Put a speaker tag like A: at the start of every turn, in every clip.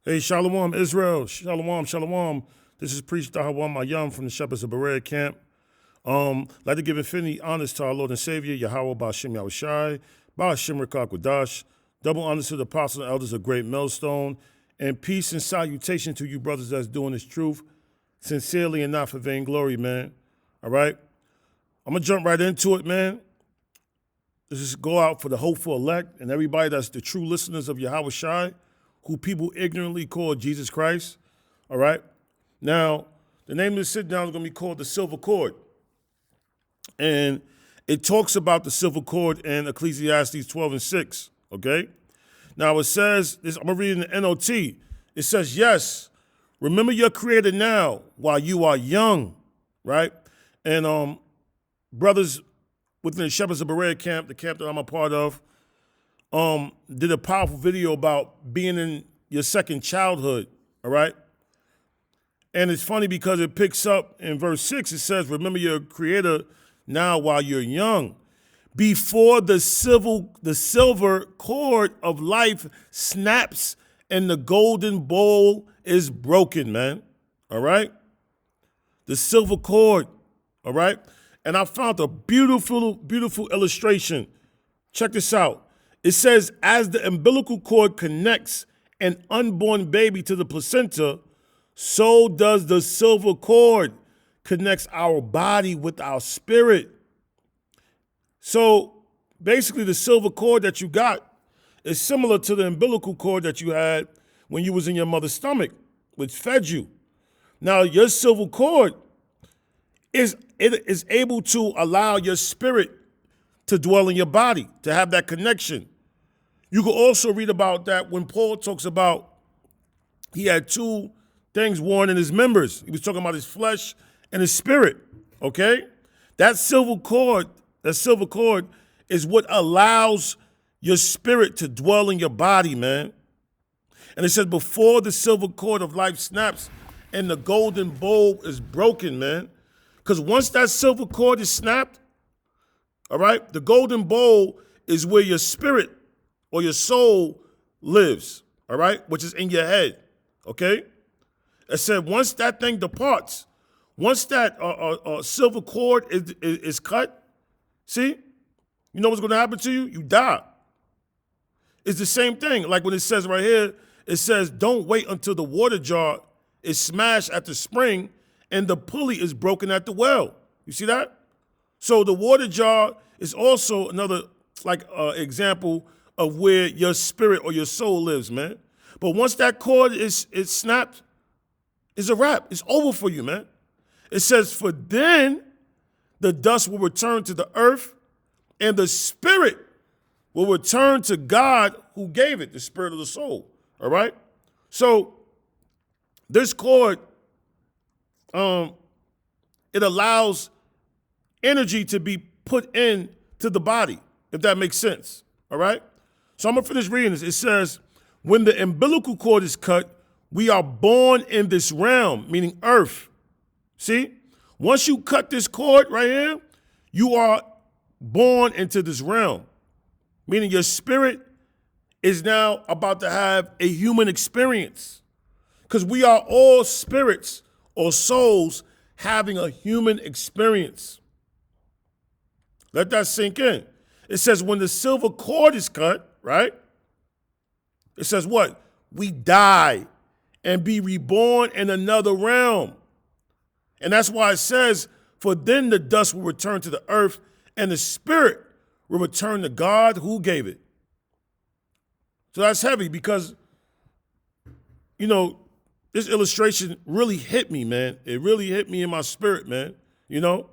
A: Hey, Shalom, Israel. Shalom, shalom. This is Priest Dahawam Ayam from the Shepherds of Berea camp. Like to give infinity honors to our Lord and Savior, Yahweh Ba'Shem Yahushai, Ba'Shem Rekak Wadash. Double honors to the apostles and elders of Great Millstone. And peace and salutation to you brothers that's doing this truth sincerely and not for vainglory, man. All right? I'm going to jump right into it, man. Let's just go out for the hopeful elect and everybody that's the true listeners of Yahweh Shai, who people ignorantly call Jesus Christ. All right? Now, the name of the sit down is going to be called the Silver Cord. And it talks about the silver cord in Ecclesiastes 12 and 6. Okay? Now, it says, I'm going to read in the NOT. It says, yes, remember your Creator now while you are young. Right? And brothers within the Shepherds of Berea camp, the camp that I'm a part of, did a powerful video about being in your second childhood, all right? And it's funny because it picks up in verse 6, it says, remember your Creator now while you're young, before the silver cord of life snaps and the golden bowl is broken, man, all right? The silver cord, all right? And I found a beautiful, beautiful illustration. Check this out. It says, as the umbilical cord connects an unborn baby to the placenta, so does the silver cord connects our body with our spirit. So basically the silver cord that you got is similar to the umbilical cord that you had when you was in your mother's stomach, which fed you. Now your silver cord is able to allow your spirit to dwell in your body, to have that connection. You can also read about that when Paul talks about he had two things worn in his members. He was talking about his flesh and his spirit, okay? That silver cord is what allows your spirit to dwell in your body, man. And it says before the silver cord of life snaps and the golden bowl is broken, man. Because once that silver cord is snapped, all right, the golden bowl is where your spirit or your soul lives, all right, which is in your head, okay? It said once that thing departs, once that silver cord is cut, see, you know what's going to happen to you? You die. It's the same thing. Like when it says right here, it says don't wait until the water jar is smashed at the spring and the pulley is broken at the well. You see that? So the water jar is also another example of where your spirit or your soul lives, man. But once that cord is snapped, it's a wrap. It's over for you, man. It says, for then the dust will return to the earth and the spirit will return to God who gave it, the spirit of the soul, all right? So this cord, it allows energy to be put in to the body, if that makes sense, all right? So I'm going to finish reading this. It says, when the umbilical cord is cut, we are born in this realm, meaning earth. See? Once you cut this cord right here, you are born into this realm, meaning your spirit is now about to have a human experience. Because we are all spirits or souls having a human experience. Let that sink in. It says when the silver cord is cut, right? It says what? We die and be reborn in another realm. And that's why it says, for then the dust will return to the earth and the spirit will return to God who gave it. So that's heavy because, you know, this illustration really hit me, man. It really hit me in my spirit, man, you know?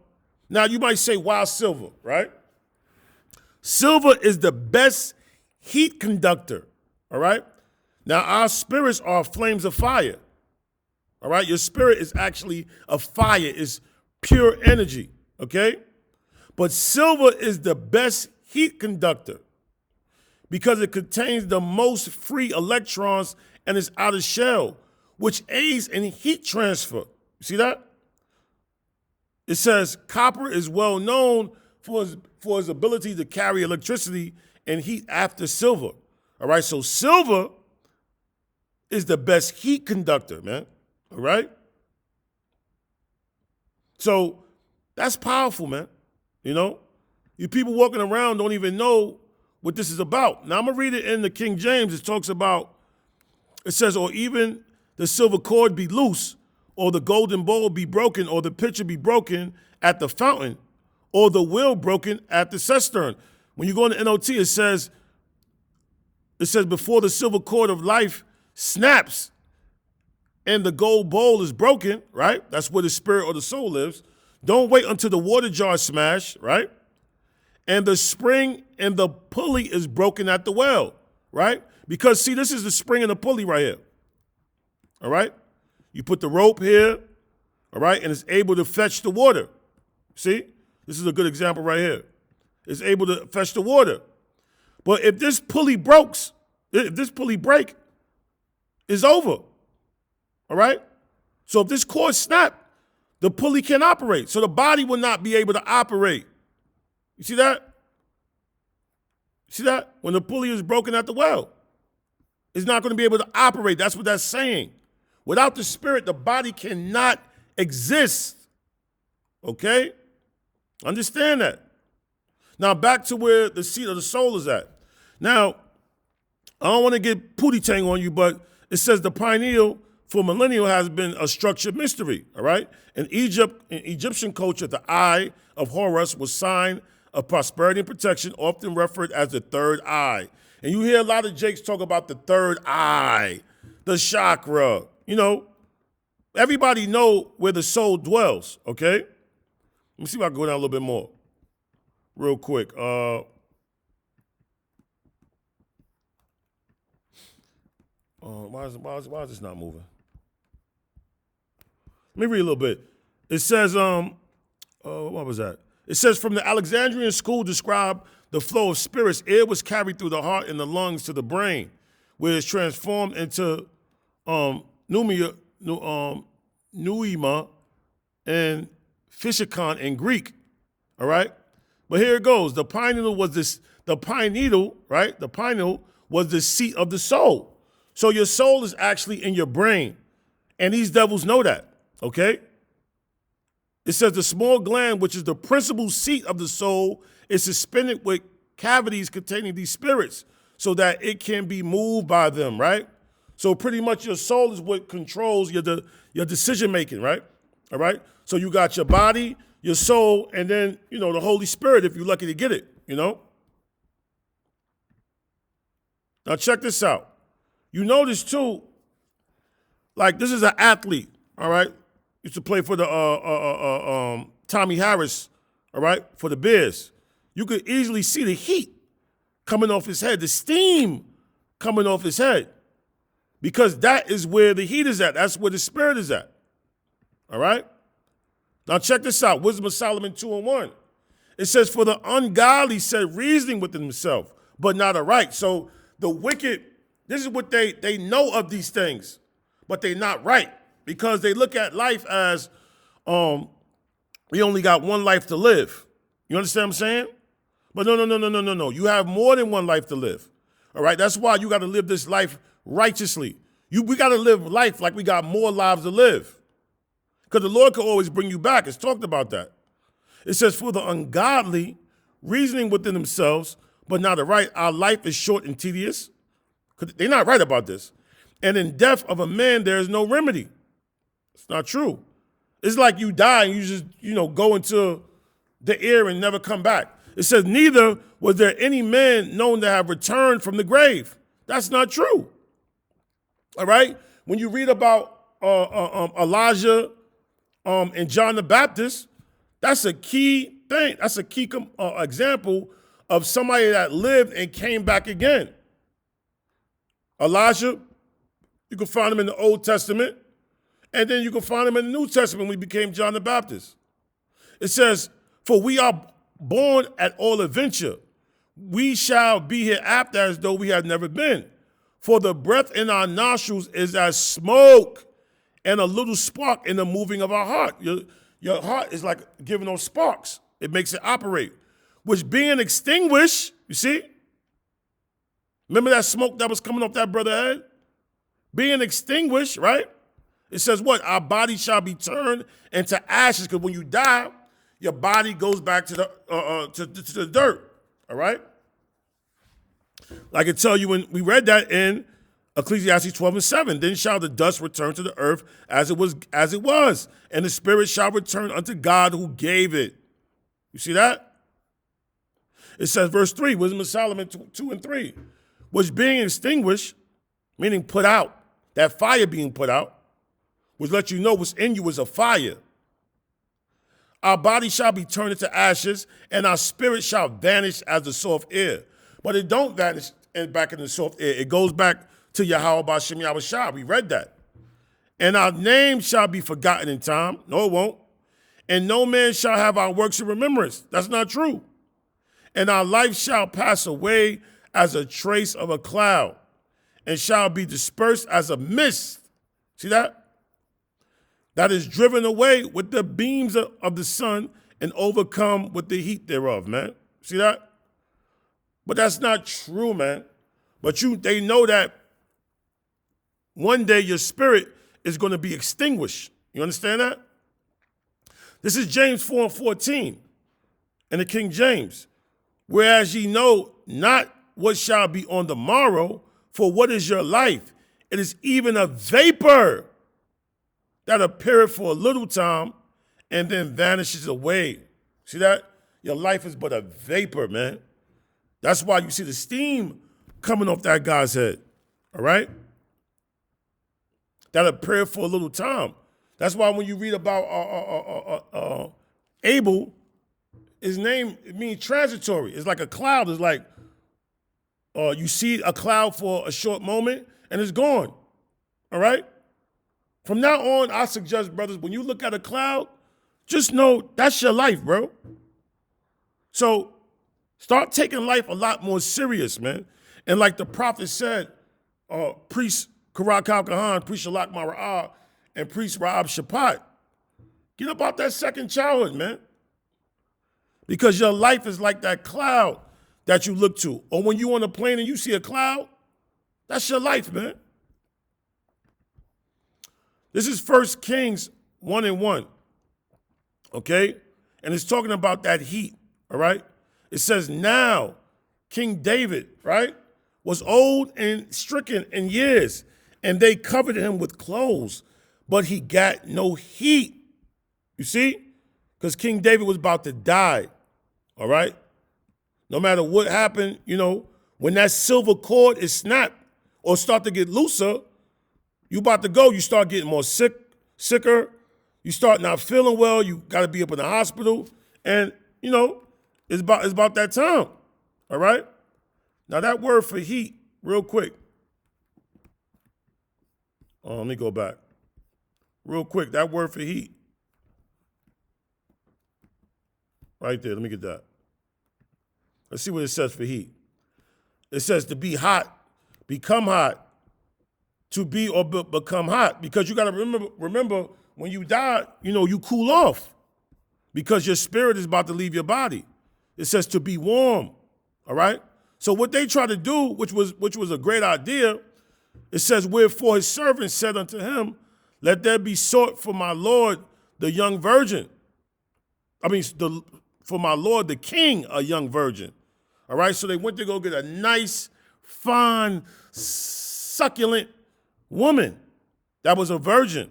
A: Now you might say, why silver, right? Silver is the best heat conductor, all right? Now, our spirits are flames of fire, all right? Your spirit is actually a fire, is pure energy, okay? But silver is the best heat conductor because it contains the most free electrons in its outer shell, which aids in heat transfer. You see that? It says copper is well known for its ability to carry electricity and heat after silver. All right, so silver is the best heat conductor, man. All right? So that's powerful, man. You know? You people walking around don't even know what this is about. Now I'm going to read it in the King James. It talks about, it says, or even the silver cord be loose, or the golden bowl be broken, or the pitcher be broken at the fountain, or the wheel broken at the cistern. When you go in the NOT, it says before the silver cord of life snaps and the gold bowl is broken, right? That's where the spirit or the soul lives. Don't wait until the water jar smash, right? And the spring and the pulley is broken at the well, right? Because, see, this is the spring and the pulley right here, all right? You put the rope here, all right, and it's able to fetch the water. See? This is a good example right here. It's able to fetch the water. But if this pulley breaks, it's over, all right? So if this cord snaps, the pulley can't operate. So the body will not be able to operate. You see that? See that? When the pulley is broken at the well, it's not going to be able to operate. That's what that's saying. Without the spirit, the body cannot exist. Okay? Understand that. Now back to where the seat of the soul is at. Now, I don't want to get pootie tang on you, but it says the pineal for millennia has been a structured mystery, all right? In Egyptian culture, the eye of Horus was sign of prosperity and protection, often referred as the third eye. And you hear a lot of jakes talk about the third eye, the chakra. You know, everybody know where the soul dwells, okay? Let me see if I can go down a little bit more real quick. Why is this not moving? Let me read a little bit. It says, what was that? It says, from the Alexandrian school describe the flow of spirits. Air was carried through the heart and the lungs to the brain, where it's transformed into pneuma and physikon in Greek. All right? But here it goes. The pineal was right? The pineal was the seat of the soul. So your soul is actually in your brain. And these devils know that. Okay? It says the small gland, which is the principal seat of the soul, is suspended with cavities containing these spirits so that it can be moved by them, right? So pretty much your soul is what controls your decision making, right? All right? So you got your body, your soul, and then, the Holy Spirit if you're lucky to get it, Now check this out. You notice too, like this is an athlete, all right? Used to play for the Tommy Harris, all right, for the Bears. You could easily see the heat coming off his head, the steam coming off his head, because that is where the heat is at. That's where the spirit is at, all right? Now check this out, Wisdom of Solomon 2:1. It says, for the ungodly said reasoning within himself, but not aright. So the wicked, this is what they know of these things, but they're not right. Because they look at life as we only got one life to live. You understand what I'm saying? But no. You have more than one life to live. All right? That's why you got to live this life righteously. We got to live life like we got more lives to live. Because the Lord can always bring you back. It's talked about that. It says, for the ungodly, reasoning within themselves, but not aright, our life is short and tedious. Because they're not right about this. And in death of a man, there is no remedy. It's not true. It's like you die and you just, go into the air and never come back. It says, neither was there any man known to have returned from the grave. That's not true. All right? When you read about Elijah and John the Baptist, that's a key thing. That's a key example of somebody that lived and came back again. Elijah, you can find him in the Old Testament. And then you can find him in the New Testament when he became John the Baptist. It says, for we are born at all adventure. We shall be hereafter as though we had never been. For the breath in our nostrils is as smoke and a little spark in the moving of our heart. Your heart is like giving those sparks. It makes it operate. Which being extinguished, you see? Remember that smoke that was coming off that brother's head? being extinguished, right? It says what? Our body shall be turned into ashes, because when you die, your body goes back to the dirt, all right? Like I tell you, when we read that in Ecclesiastes 12:7, then shall the dust return to the earth as it was, and the spirit shall return unto God who gave it. You see that? It says, verse 3, Wisdom of Solomon 2 and 3, which being extinguished, meaning put out, that fire being put out, which let you know what's in you is a fire. Our body shall be turned into ashes, and our spirit shall vanish as the soft air. But it don't vanish back in the soft air. It goes back to Yahweh B'Shem Yahushua. We read that. And our name shall be forgotten in time. No, it won't. And no man shall have our works in remembrance. That's not true. And our life shall pass away as a trace of a cloud, and shall be dispersed as a mist. See that? That is driven away with the beams of the sun and overcome with the heat thereof, man. See that? But that's not true, man. But they know that one day your spirit is going to be extinguished. You understand that? This is James 4:14 in the King James. Whereas ye know not what shall be on the morrow, for what is your life? It is even a vapor that appeareth for a little time and then vanishes away. See that? Your life is but a vapor, man. That's why you see the steam coming off that guy's head, all right? That appeareth for a little time. That's why when you read about Abel, his name, it means transitory. It's like a cloud. It's like you see a cloud for a short moment and it's gone, all right? From now on, I suggest, brothers, when you look at a cloud, just know that's your life, bro. So start taking life a lot more serious, man. And like the prophet said, priest Karak Al-Kahan, priest Shalak Mara'ah, and priest Rahab Shapat, get about that second childhood, man. Because your life is like that cloud that you look to. Or when you're on a plane and you see a cloud, that's your life, man. This is 1 Kings 1:1, okay? And it's talking about that heat, all right? It says, now King David, right, was old and stricken in years, and they covered him with clothes, but he got no heat. You see? Because King David was about to die, all right? No matter what happened, you know, when that silver cord is snapped or start to get looser, you about to go, you start getting more sicker, you start not feeling well, you got to be up in the hospital, and, you know, it's about that time, all right? Now that word for heat, real quick. Let me go back. Real quick, that word for heat. Right there, let me get that. Let's see what it says for heat. It says to be hot, become hot, to be or become hot. Because you got to remember when you die, you know, you cool off because your spirit is about to leave your body. It says to be warm, all right? So what they try to do, which was a great idea, it says, wherefore his servant said unto him, let there be sought for my Lord the young virgin. For my Lord the king, a young virgin. All right, so they went to go get a nice, fine, succulent woman that was a virgin.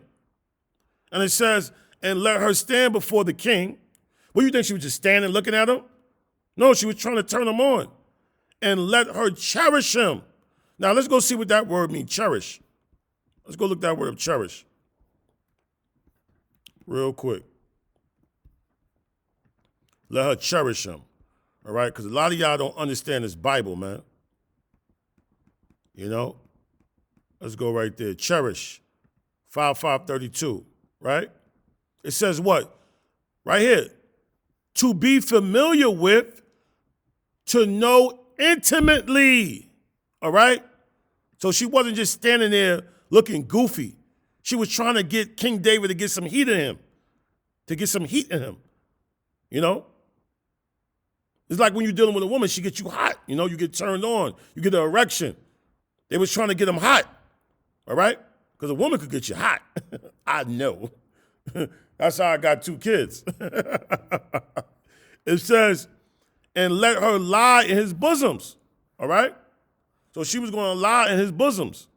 A: And it says, and let her stand before the king. What do you think, she was just standing looking at him? No, she was trying to turn him on. And let her cherish him. Now let's go see what that word means, cherish. Let's go look that word up, cherish. Real quick. Let her cherish him. All right? Because a lot of y'all don't understand this Bible, man. You know? Let's go right there. Cherish. 5:32, right? It says what? Right here. To be familiar with, to know intimately. All right? So she wasn't just standing there looking goofy. She was trying to get King David to get some heat in him. To get some heat in him. You know? It's like when you're dealing with a woman, she gets you hot. You know, you get turned on. You get an erection. They was trying to get him hot. all right? Because a woman could get you hot. I know. That's how I got 2 kids. It says, and let her lie in his bosoms, all right? So she was going to lie in his bosoms.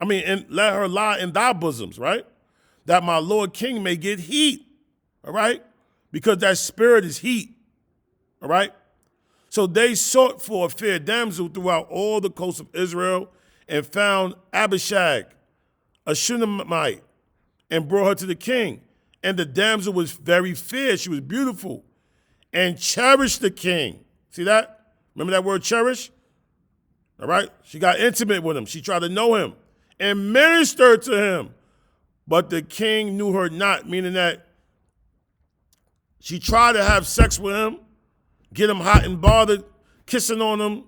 A: And let her lie in thy bosoms, right? That my Lord King may get heat, all right? Because that spirit is heat, all right? So they sought for a fair damsel throughout all the coasts of Israel and found Abishag, a Shunammite, and brought her to the king. And the damsel was very fair. She was beautiful and cherished the king. See that? Remember that word cherish? All right? She got intimate with him. She tried to know him and ministered to him. But the king knew her not, meaning that she tried to have sex with him, get him hot and bothered, kissing on him,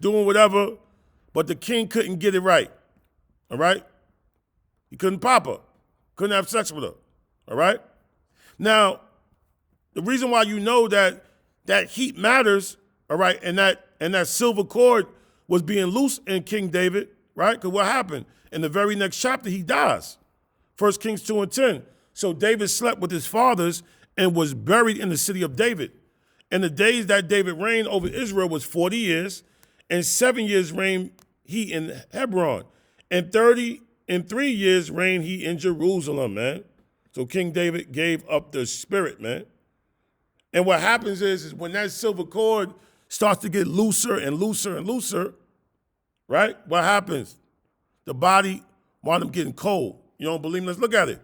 A: doing whatever, but the king couldn't get it right, all right? He couldn't pop her, couldn't have sex with her, all right? Now, the reason why you know that heat matters, all right, and that silver cord was being loose in King David, right? Because what happened? In the very next chapter, he dies. 1 Kings 2:10. So David slept with his fathers and was buried in the city of David. And the days that David reigned over Israel was 40 years, and 7 years reigned he in Hebron, and 33 years reigned he in Jerusalem, man. So King David gave up the spirit, man. And what happens is when that silver cord starts to get looser and looser and looser, right? What happens? The body winds up getting cold. You don't believe me? Let's look at it.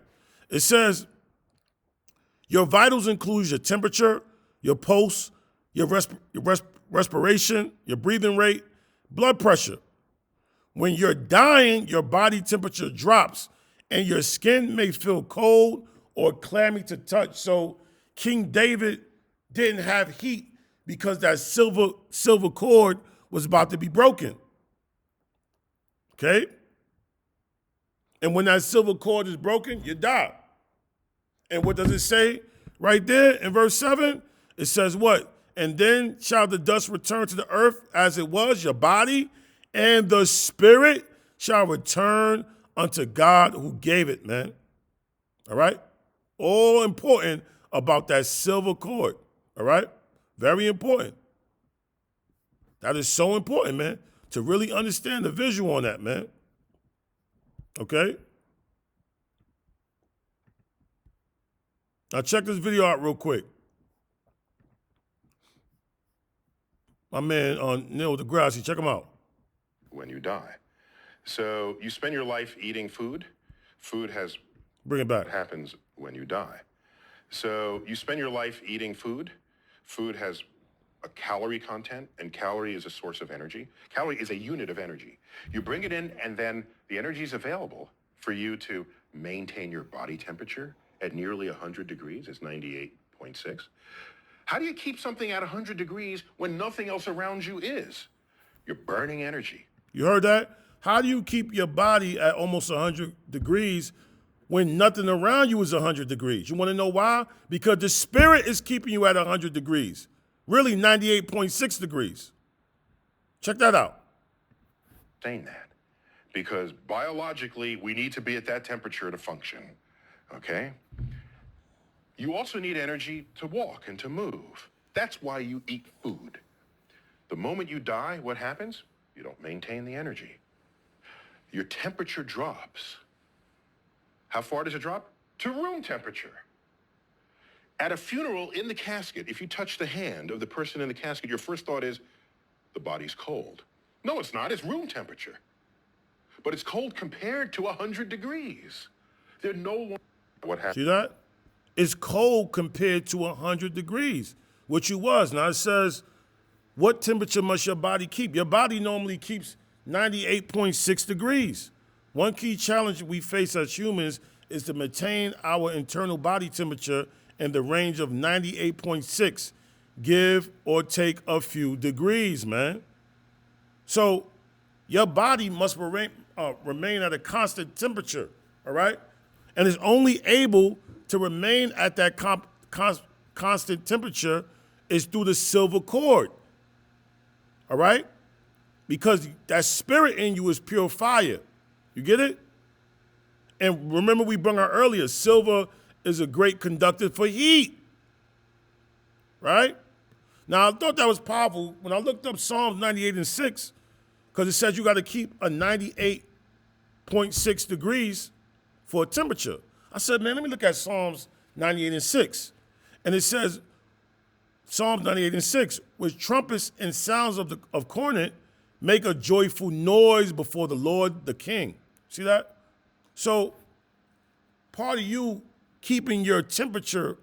A: It says, your vitals include your temperature, your pulse, your respiration, your breathing rate, blood pressure. When you're dying, your body temperature drops and your skin may feel cold or clammy to touch. So King David didn't have heat because that silver cord was about to be broken. Okay? And when that silver cord is broken, you die. And what does it say right there in verse 7? It says what? And then shall the dust return to the earth as it was, your body, and the spirit shall return unto God who gave it, man. All right? All important about that silver cord. All right? Very important. That is so important, man, to really understand the visual on that, man. Okay? Now check this video out real quick. My man on Neil deGrasse, check him out.
B: When you die. So you spend your life eating food. Food has
A: Bring it back.
B: what happens when you die. So you spend your life eating food. Food has a calorie content, and calorie is a source of energy. Calorie is a unit of energy. You bring it in, and then the energy is available for you to maintain your body temperature at nearly 100 degrees. It's 98.6. How do you keep something at 100 degrees when nothing else around you is? You're burning energy.
A: You heard that? How do you keep your body at almost 100 degrees when nothing around you is 100 degrees? You want to know why? Because the spirit is keeping you at 100 degrees. Really 98.6 degrees. Check that out.
B: Saying that because biologically we need to be at that temperature to function, okay? You also need energy to walk and to move. That's why you eat food. The moment you die, what happens? You don't maintain the energy. Your temperature drops. How far does it drop? To room temperature. At a funeral, in the casket, if you touch the hand of the person in the casket, your first thought is, the body's cold. No, it's not. It's room temperature. But it's cold compared to 100 degrees. They're no longer... What happened?
A: See that? It's cold compared to 100 degrees, which you was. Now it says, what temperature must your body keep? Your body normally keeps 98.6 degrees. One key challenge we face as humans is to maintain our internal body temperature in the range of 98.6, give or take a few degrees, man. So your body must remain at a constant temperature, all right? And it's only able to remain at that constant temperature is through the silver cord, all right? Because that spirit in you is pure fire. You get it? And remember we brought out earlier, silver is a great conductor for heat, right? Now, I thought that was powerful when I looked up Psalms 98 and 6, because it says you got to keep a 98.6 degrees for a temperature. I said, man, let me look at Psalms 98 and 6. And it says, Psalms 98 and 6, with trumpets and sounds of cornet, make a joyful noise before the Lord the King. See that? So part of you keeping your temperature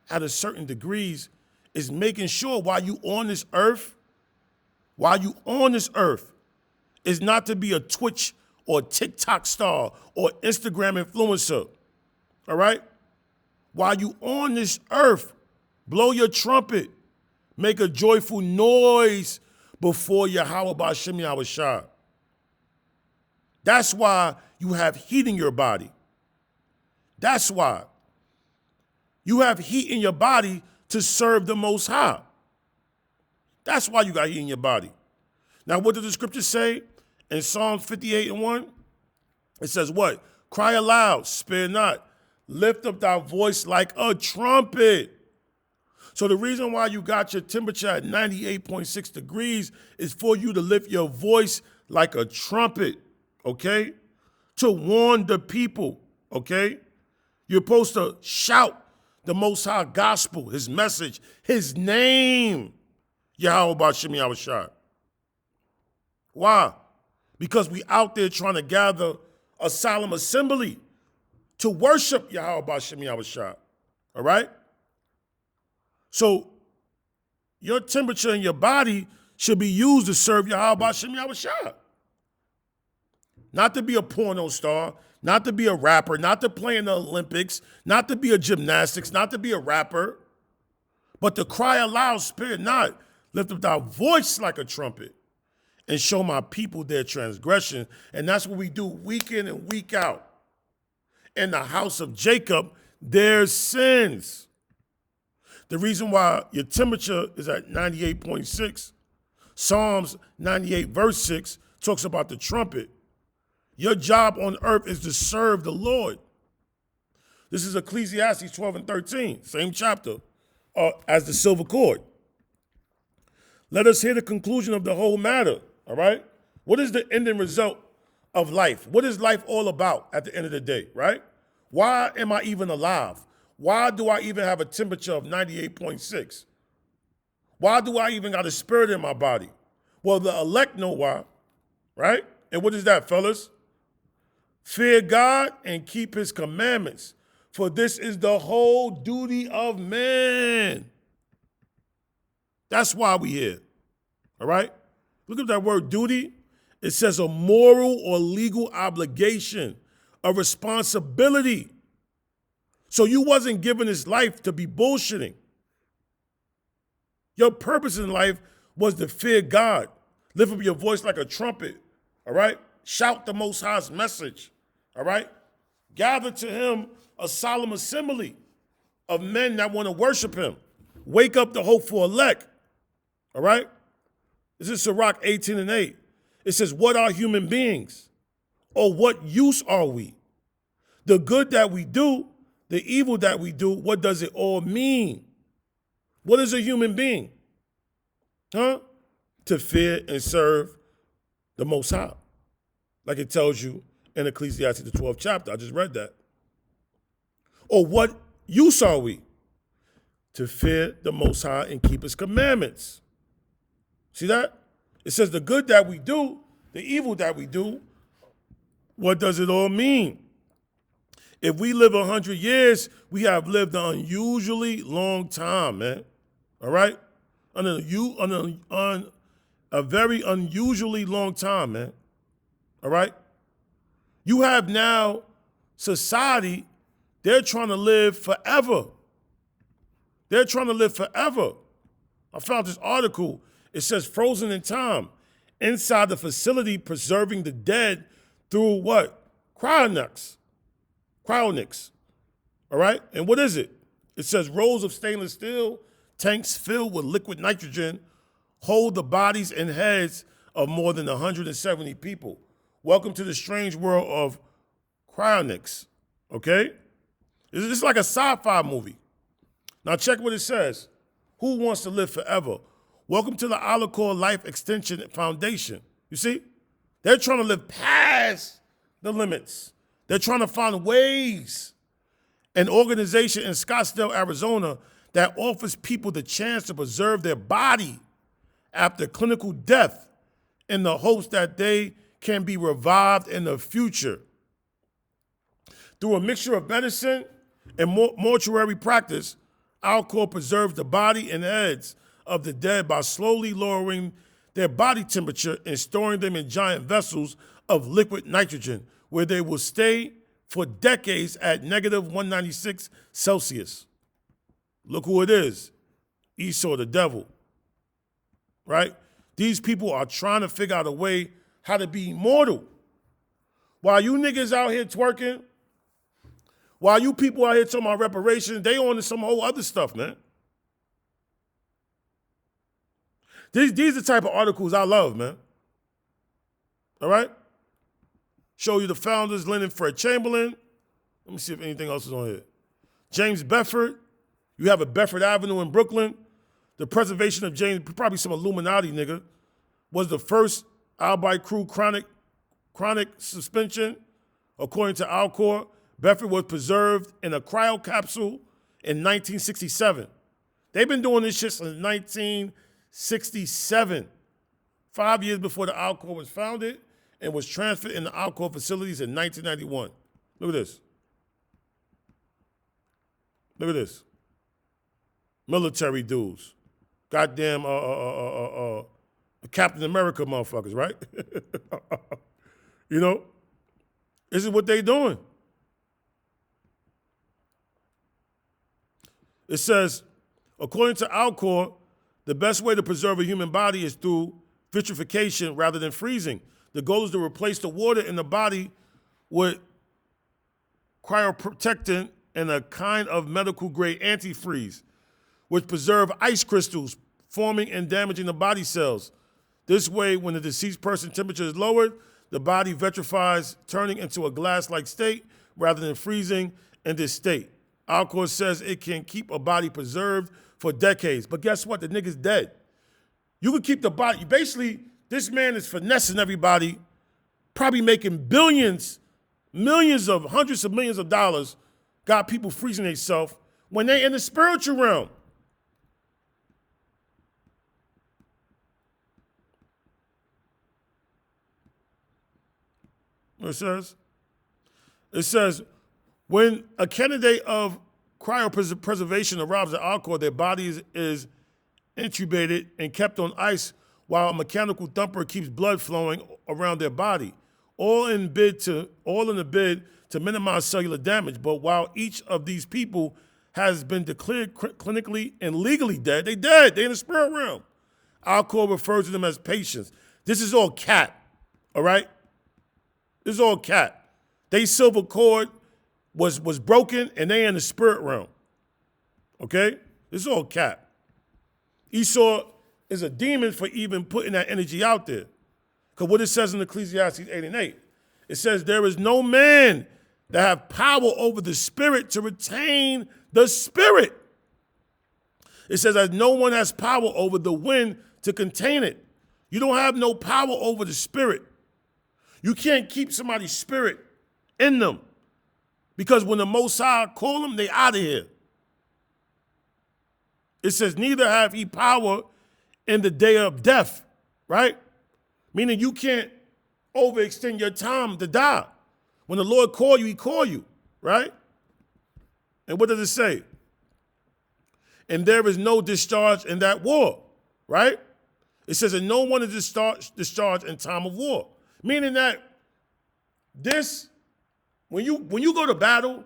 A: at a certain degrees is making sure while you on this earth, is not to be a Twitch or TikTok star or Instagram influencer. All right? While you on this earth, blow your trumpet, make a joyful noise before Yahweh Ba'Shem Yahushua. That's why you have heat in your body. That's why. You have heat in your body to serve the Most High. That's why you got heat in your body. Now, what does the scripture say in Psalms 58 and 1? It says what? Cry aloud, spare not. Lift up thy voice like a trumpet. So the reason why you got your temperature at 98.6 degrees is for you to lift your voice like a trumpet, okay? To warn the people, okay? You're supposed to shout the Most High gospel, his message, his name, Yahweh Ba'Shem Yahushua. Why? Because we out there trying to gather a solemn assembly to worship Yahweh Ba'Shem Yahushua, all right? So your temperature in your body should be used to serve Yahweh Ba'Shem Yahushua. Not to be a porno star, not to be a rapper, not to play in the Olympics, not to be a gymnastics, not to be a rapper, but to cry aloud, spare not, lift up thy voice like a trumpet and show my people their transgression. And that's what we do week in and week out. In the house of Jacob, their sins. The reason why your temperature is at 98.6, Psalms 98 verse 6 talks about the trumpet. Your job on earth is to serve the Lord. This is Ecclesiastes 12 and 13, same chapter as the silver cord. Let us hear the conclusion of the whole matter, all right? What is the ending result of life? What is life all about at the end of the day, right? Why am I even alive? Why do I even have a temperature of 98.6? Why do I even got a spirit in my body? Well, the elect know why, right? And what is that, fellas? Fear God and keep his commandments, for this is the whole duty of man. That's why we here, all right? Look at that word duty. It says a moral or legal obligation, a responsibility. So you wasn't given this life to be bullshitting. Your purpose in life was to fear God. Lift up your voice like a trumpet, all right? Shout the Most High's message, all right? Gather to him a solemn assembly of men that want to worship him. Wake up the hopeful elect, all right? This is Sirach 18 and 8. It says, what are human beings? Or what use are we? The good that we do, the evil that we do, what does it all mean? What is a human being? Huh? To fear and serve the Most High. Like it tells you in Ecclesiastes, the 12th chapter. I just read that. Or what use are we? To fear the Most High and keep his commandments. See that? It says the good that we do, the evil that we do, what does it all mean? If we live 100 years, we have lived an unusually long time, man. All right? A very unusually long time, man. All right? You have now society, they're trying to live forever. They're trying to live forever. I found this article. It says frozen in time. Inside the facility preserving the dead through what? Cryonics. All right? And what is it? It says rows of stainless steel tanks filled with liquid nitrogen hold the bodies and heads of more than 170 people. Welcome to the strange world of Cryonics, okay? It's like a sci-fi movie. Now check what it says. Who wants to live forever? Welcome to the Alcor Life Extension Foundation. You see? They're trying to live past the limits. They're trying to find ways. An organization in Scottsdale, Arizona that offers people the chance to preserve their body after clinical death in the hopes that they can be revived in the future. Through a mixture of medicine and mortuary practice, Alcor preserves the body and heads of the dead by slowly lowering their body temperature and storing them in giant vessels of liquid nitrogen, where they will stay for decades at negative 196 Celsius. Look who it is, Esau, the devil, right? These people are trying to figure out a way how to be immortal. While you niggas out here twerking, while you people out here talking about reparations, they on to some whole other stuff, man. These are the type of articles I love, man. All right? Show you the founders, Leonard Fred Chamberlain. Let me see if anything else is on here. James Bedford. You have a Bedford Avenue in Brooklyn. The preservation of James, probably some Illuminati nigga, was the first Albight crew chronic suspension. According to Alcor, Bedford was preserved in a cryo capsule in 1967. They've been doing this shit since 1967, 5 years before the Alcor was founded and was transferred in the Alcor facilities in 1991. Look at this. Look at this. Military dudes. Goddamn Captain America motherfuckers, right? You know? This is what they doing. It says, according to Alcor, the best way to preserve a human body is through vitrification rather than freezing. The goal is to replace the water in the body with cryoprotectant and a kind of medical-grade antifreeze, which preserve ice crystals, forming and damaging the body cells. This way, when the deceased person's temperature is lowered, the body vitrifies, turning into a glass-like state rather than freezing in this state. Alcor says it can keep a body preserved for decades. But guess what? The nigga's dead. You can keep the body. Basically, this man is finessing everybody, probably making billions, millions of, hundreds of millions of dollars, got people freezing themselves when they in the spiritual realm. What it says? It says, when a candidate of cryopreservation arrives at Alcor, their body is intubated and kept on ice while a mechanical thumper keeps blood flowing around their body, all in the bid to minimize cellular damage. But while each of these people has been declared clinically and legally dead, they dead. They in the spirit realm. Alcor refers to them as patients. This is all cat, all right? This is all cat. They silver cord was broken and they in the spirit realm, okay? This is all cat. Esau is a demon for even putting that energy out there. Because what it says in Ecclesiastes 8 and 8, it says there is no man that have power over the spirit to retain the spirit. It says that no one has power over the wind to contain it. You don't have no power over the spirit. You can't keep somebody's spirit in them. Because when the Most High call them, they out of here. It says, neither have he power in the day of death, right? Meaning you can't overextend your time to die. When the Lord call you, he call you, right? And what does it say? And there is no discharge in that war, right? It says that no one is discharged in time of war. Meaning that this, when you go to battle,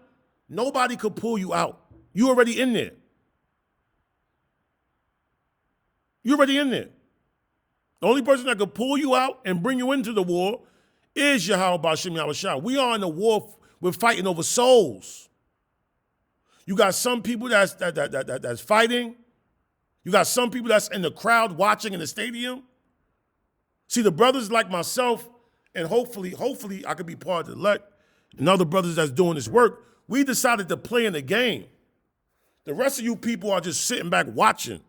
A: nobody could pull you out. You already in there. You're already in there. The only person that could pull you out and bring you into the war is Yahweh Ba'ashem Yahushua. We are in a war. We're fighting over souls. You got some people that's fighting. You got some people that's in the crowd watching in the stadium. See, the brothers like myself, and hopefully I could be part of the elect, and other brothers that's doing this work, we decided to play in the game. The rest of you people are just sitting back watching.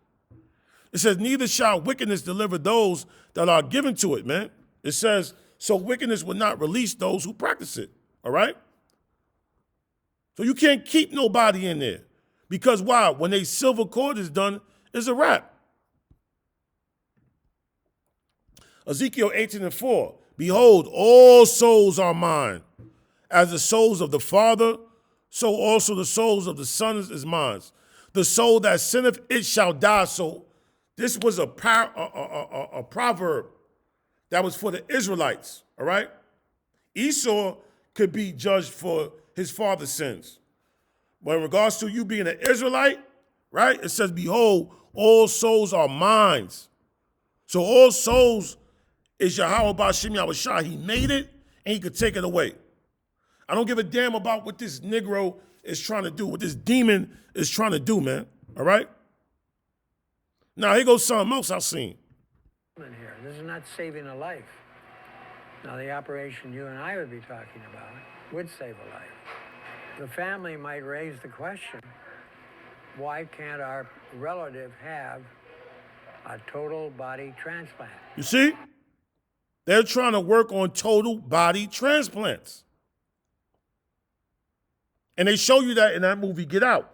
A: It says, neither shall wickedness deliver those that are given to it, man. It says, so wickedness will not release those who practice it, all right? So you can't keep nobody in there. Because why? When a silver cord is done, it's a wrap. Ezekiel 18:4, behold, all souls are mine. As the souls of the Father, so also the souls of the sons is mine. The soul that sinneth, it shall die. So this was a proverb that was for the Israelites, all right? Esau could be judged for his father's sins. But in regards to you being an Israelite, right, it says, behold, all souls are mine. So all souls is Yahweh Ba'ashem Yahushua. He made it, and he could take it away. I don't give a damn about what this Negro is trying to do, what this demon is trying to do, man, all right? Now, here goes something else I've seen.
C: Here. This is not saving a life. Now, the operation you and I would be talking about would save a life. The family might raise the question, why can't our relative have a total body transplant?
A: You see? They're trying to work on total body transplants. And they show you that in that movie, Get Out.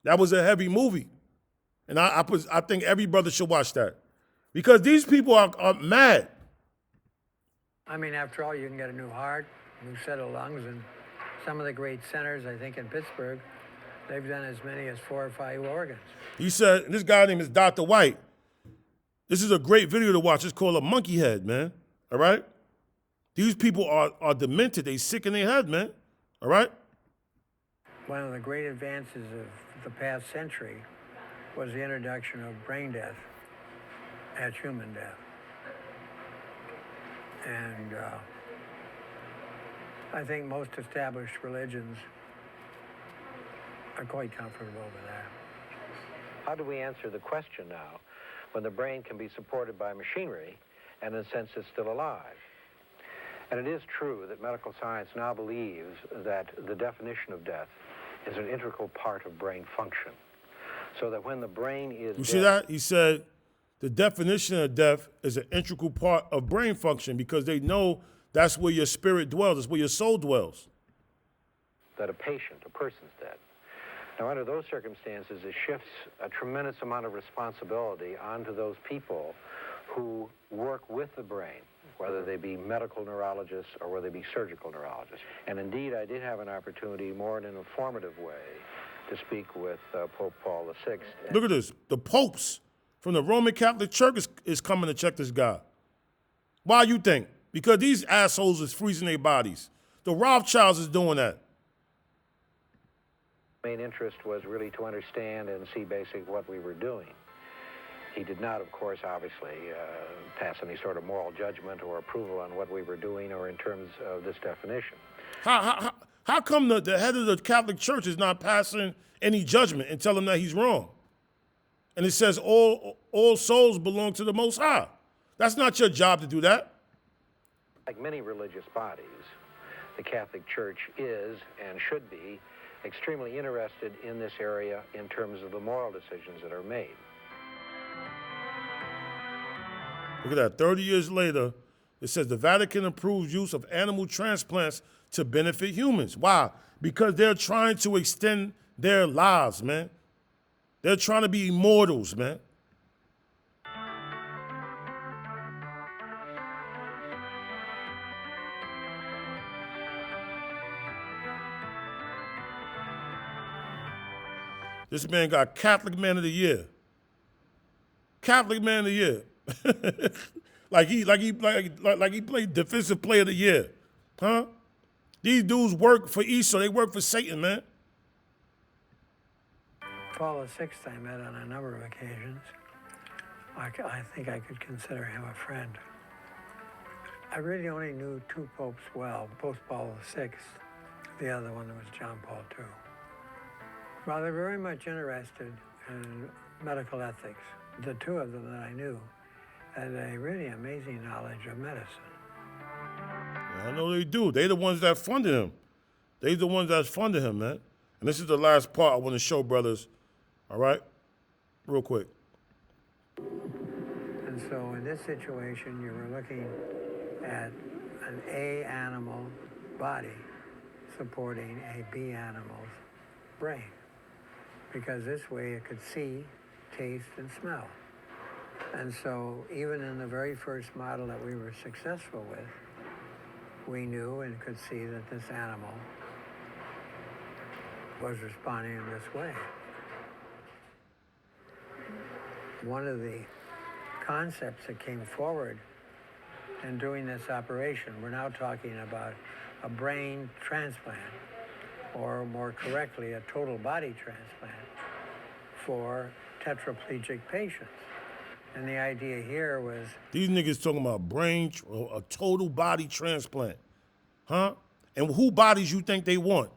A: That was a heavy movie. And I think every brother should watch that. Because these people are mad.
C: I mean, after all, you can get a new heart, a new set of lungs, and some of the great centers, I think in Pittsburgh, they've done as many as 4 or 5 organs.
A: He said, this guy named is Dr. White. This is a great video to watch. It's called A Monkey Head, man. All right? These people are demented. They sick in their head, man. All right?
C: One of the great advances of the past century was the introduction of brain death as human death. And I think most established religions are quite comfortable with that.
D: How do we answer the question now when the brain can be supported by machinery and in a sense is still alive? And it is true that medical science now believes that the definition of death is an integral part of brain function. So that when the brain is
A: You see that? He said the definition of death is an integral part of brain function because they know that's where your spirit dwells, that's where your soul dwells.
D: That a person's dead. Now, under those circumstances, it shifts a tremendous amount of responsibility onto those people who work with the brain, whether they be medical neurologists or whether they be surgical neurologists. And indeed, I did have an opportunity more in an informative way to speak with Pope Paul VI.
A: Look at this. The popes from the Roman Catholic Church is coming to check this guy. Why you think? Because these assholes is freezing their bodies. The Rothschilds is doing that.
D: Main interest was really to understand and see basically what we were doing. He did not, of course, obviously, pass any sort of moral judgment or approval on what we were doing or in terms of this definition.
A: How come the head of the Catholic Church is not passing any judgment and telling him that he's wrong? And it says all souls belong to the Most High. That's not your job to do that.
D: Like many religious bodies, the Catholic Church is and should be extremely interested in this area in terms of the moral decisions that are made.
A: Look at that. 30 years later, it says the Vatican approves use of animal transplants to benefit humans. Why? Because they're trying to extend their lives, man. They're trying to be immortals, man. This man got Catholic Man of the Year. Catholic Man of the Year. like he played Defensive Player of the Year. Huh? These dudes work for Esau. They work for Satan, man.
C: Paul VI I met on a number of occasions. I think I could consider him a friend. I really only knew 2 popes well, both Paul VI. The other one was John Paul II. Well, they're very much interested in medical ethics. The 2 of them that I knew had a really amazing knowledge of medicine.
A: I know they do. They the ones that funded him. They the ones that funded him, man. And this is the last part I want to show, brothers. All right? Real quick.
C: And so in this situation, you were looking at an A animal body supporting a B animal's brain. Because this way it could see, taste, and smell. And so even in the very first model that we were successful with, we knew and could see that this animal was responding in this way. One of the concepts that came forward in doing this operation, we're now talking about a brain transplant, or more correctly, a total body transplant for tetraplegic patients. And the idea here was,
A: These niggas talking about a total body transplant. Huh? And who bodies you think they want?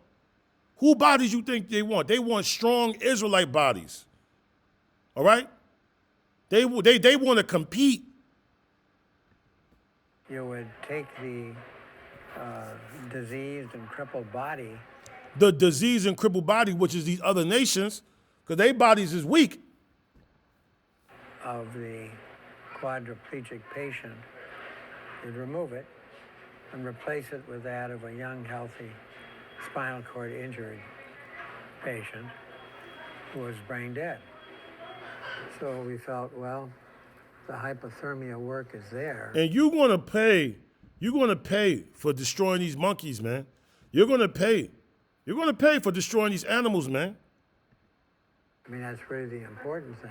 A: Who bodies you think they want? They want strong Israelite bodies. All right? They want to compete.
C: you would take the diseased and crippled body,
A: The disease and crippled body, which is these other nations, because their bodies is weak.
C: of the quadriplegic patient, you'd remove it and replace it with that of a young, healthy, spinal cord injured patient who was brain dead. So we felt, well, the hypothermia work is there.
A: And you're gonna pay for destroying these monkeys, man. You're gonna pay. You're gonna pay for destroying these animals, man.
C: I mean, that's really the important thing.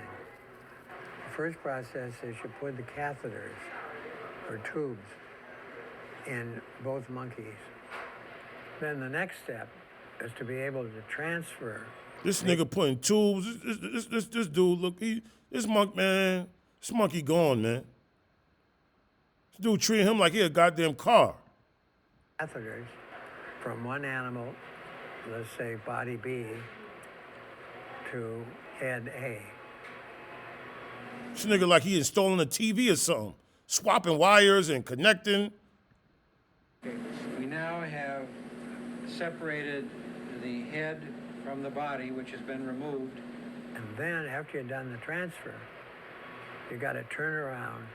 C: The first process is you put the catheters or tubes in both monkeys. Then the next step is to be able to transfer.
A: This nigga putting tubes. This dude, look, this monkey gone, man. This dude treating him like he a goddamn car.
C: Catheters from one animal, let's say body B, to head A.
A: This nigga like he installing a TV or something, swapping wires and connecting.
D: We now have separated the head from the body, which has been removed.
C: And then after you've done the transfer, you got to turn around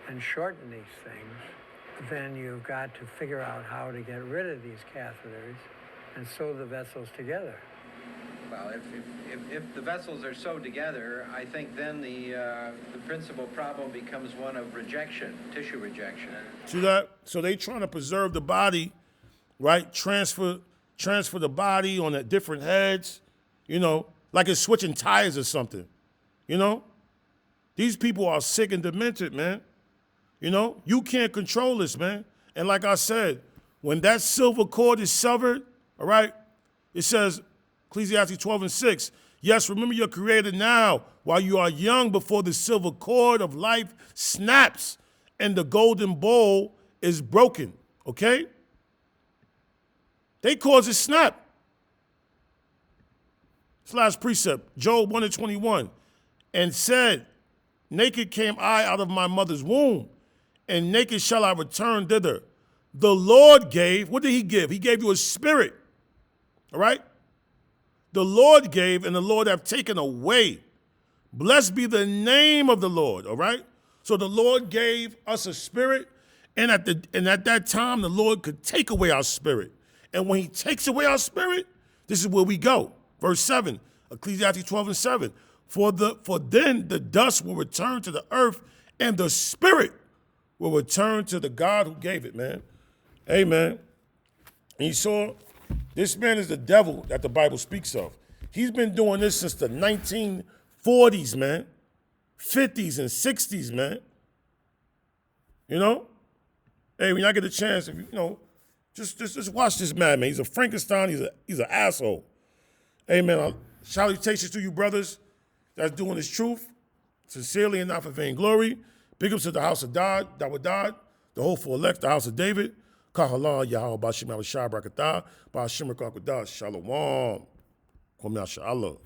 C: and shorten these things. Then you've got to figure out how to get rid of these catheters and sew the vessels together.
D: Well, if the vessels are sewed together, I think then the principal problem becomes one of rejection, tissue rejection.
A: See that? So they trying to preserve the body, right? Transfer the body on the different heads, you know, like it's switching tires or something, you know? These people are sick and demented, man. You know, you can't control this, man. And like I said, when that silver cord is severed, all right, it says, Ecclesiastes 12:6, yes, remember your Creator now while you are young before the silver cord of life snaps and the golden bowl is broken, okay? They cause it snap. This last precept, Job 1:21, and said, naked came I out of my mother's womb, and naked shall I return thither. The Lord gave, what did he give? He gave you a spirit, all right? The Lord gave, and the Lord have taken away. Blessed be the name of the Lord, all right? So the Lord gave us a spirit, and at that time, the Lord could take away our spirit. And when he takes away our spirit, this is where we go. Verse 7, Ecclesiastes 12:7. For then the dust will return to the earth, and the spirit will return to the God who gave it, man. Amen. And you saw, this man is the devil that the Bible speaks of. He's been doing this since the 1940s, man. 50s and 60s, man. You know? Hey, when y'all get a chance, if you know, just watch this man, man. He's a Frankenstein. He's an asshole. Hey, man, salutations to you brothers that's doing this truth, sincerely and not for vainglory. Big ups to the house of Dawadad, the hopeful elect, the house of David. Kahala Yahweh Bashim Al Shah Brakatah, Bashim Rakakudah, Shalom. Kwame Asha Allah.